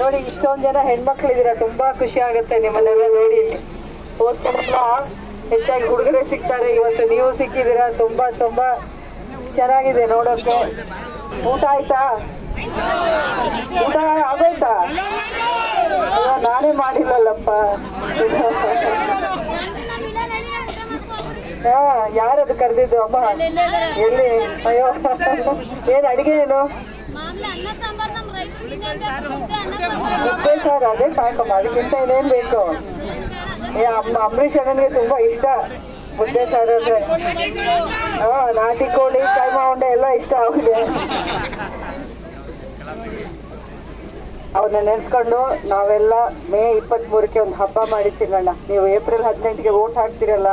ನೋಡಿ ಇಷ್ಟೊಂದು ಜನ ಹೆಣ್ಮಕ್ಳಿದ್ದೀರಾ, ತುಂಬಾ ಖುಷಿ ಆಗುತ್ತೆ ನಿಮ್ಮನ್ನೆಲ್ಲ ನೋಡಿ. ಹೋದ್ಸಲ ಹೆಚ್ಚಾಗಿ ಹುಡುಗರೇ ಸಿಗ್ತಾರೆ, ಇವತ್ತು ನೀವು ಸಿಕ್ಕಿದ್ದೀರಾ. ತುಂಬಾ ತುಂಬಾ ಚೆನ್ನಾಗಿದೆ ನೋಡೋಕೆ. ಊಟ ಆಯ್ತಾ? ಊಟ ಆಗೋಯ್ತಾ? ನಾನೇ ಮಾಡಿಲ್ಲಲ್ಲಪ್ಪ. ಯಾರದು ಕರೆದಿದ್ದು ಅಮ್ಮ? ಎಲ್ಲಿ? ಅಯ್ಯೋ, ಏನ್ ಅಡಿಗೆ? ಏನು ಮುದ್ದೆ ಸಾರು? ಅದೇ ಸಾಕಮ್ಮ, ಅದಕ್ಕಿಂತ ಏನೇನ್ ಬೇಕು? ಅಂಬರೀಷ್ ಅಣ್ಣನಿಗೆ ತುಂಬಾ ಇಷ್ಟ ಮುದ್ದೆ ಸಾರು ಅಂದ್ರೆ. ನಾಟಿ ಕೋಳಿ, ಕೈಮಾ ಉಂಡೆ ಎಲ್ಲ ಇಷ್ಟ ಅವ್ರಿಗೆ. ಅವ್ರನ್ನ ನೆನ್ಸ್ಕೊಂಡು ನಾವೆಲ್ಲ ಮೇ 23ಕ್ಕೆ ಒಂದು ಹಬ್ಬ ಮಾಡಿರ್ತೀನಣ್ಣ. ನೀವು ಏಪ್ರಿಲ್ 18ಗೆ ವೋಟ್ ಹಾಕ್ತಿರಲ್ಲ,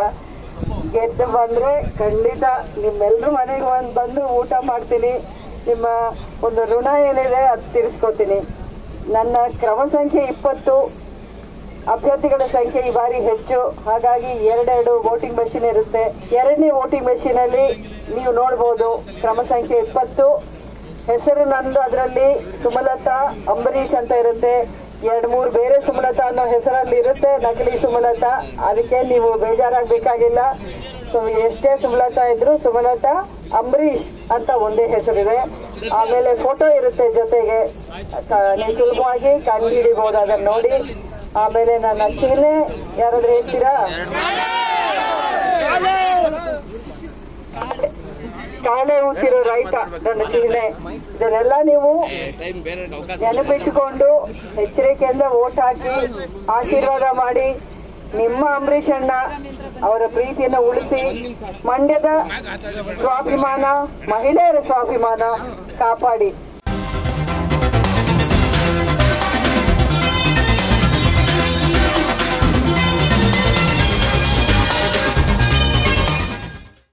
ಗೆದ್ದು ಬಂದ್ರೆ ಖಂಡಿತ ನಿಮ್ಮೆಲ್ಲರೂ ಮನೆಗೆ ಬಂದು ಊಟ ಮಾಡ್ತೀನಿ. ನಿಮ್ಮ ಒಂದು ಋಣ ಏನಿದೆ ಅದು ತೀರಿಸ್ಕೊತೀನಿ. ನನ್ನ ಕ್ರಮ ಸಂಖ್ಯೆ 20, ಅಭ್ಯರ್ಥಿಗಳ ಸಂಖ್ಯೆ ಈ ಬಾರಿ ಹೆಚ್ಚು, ಹಾಗಾಗಿ 2 ವೋಟಿಂಗ್ ಮೆಷಿನ್ ಇರುತ್ತೆ. 2ನೇ ವೋಟಿಂಗ್ ಮೆಷಿನಲ್ಲಿ ನೀವು ನೋಡ್ಬೋದು ಕ್ರಮ ಸಂಖ್ಯೆ 20 ಹೆಸರು ನಂದು. ಅದರಲ್ಲಿ ಸುಮಲತಾ, ಅಂಬರೀಷ್ ಅಂತ ಇರುತ್ತೆ. 2-3 ಬೇರೆ ಸುಮಲತಾ ಅನ್ನೋ ಹೆಸರಲ್ಲಿ ಇರುತ್ತೆ, ನಕಲಿ ಸುಮಲತಾ. ಅದಕ್ಕೆ ನೀವು ಬೇಜಾರಾಗಬೇಕಾಗಿಲ್ಲ. ಸೊ ಎಷ್ಟೇ ಸುಮಲತಾ ಇದ್ರು ಸುಮಲತಾ, ಅಂಬರೀಷ್ ಅಂತ ಒಂದೇ ಹೆಸರಿದೆ. ಆಮೇಲೆ ಫೋಟೋ ಇರುತ್ತೆ ಜೊತೆಗೆ, ನೀವು ಸುಲಭವಾಗಿ ಕಂಡು ಹಿಡಿಬಹುದು ಅದನ್ನ ನೋಡಿ. ಆಮೇಲೆ ನನ್ನ ಚಿಹ್ನೆ ಯಾರಾದ್ರೂ ಹೇಳ್ತೀರಾ? ಕಾಳೆ ಊತಿರೋ ರೈತ ನನ್ನ ಚಿಹ್ನೆ. ಇದನ್ನೆಲ್ಲ ನೀವು ನೆನಪಿಟ್ಟುಕೊಂಡು ಎಚ್ಚರಿಕೆಯಿಂದ ವೋಟ್ ಹಾಕಿ ಆಶೀರ್ವಾದ ಮಾಡಿ. ನಿಮ್ಮ ಅಂಬರೀಷ್ ಅಣ್ಣ ಅವರ ಪ್ರೀತಿಯನ್ನು ಉಳಿಸಿ, ಮಂಡ್ಯದ ಸ್ವಾಭಿಮಾನ, ಮಹಿಳೆಯರ ಸ್ವಾಭಿಮಾನ ಕಾಪಾಡಿ.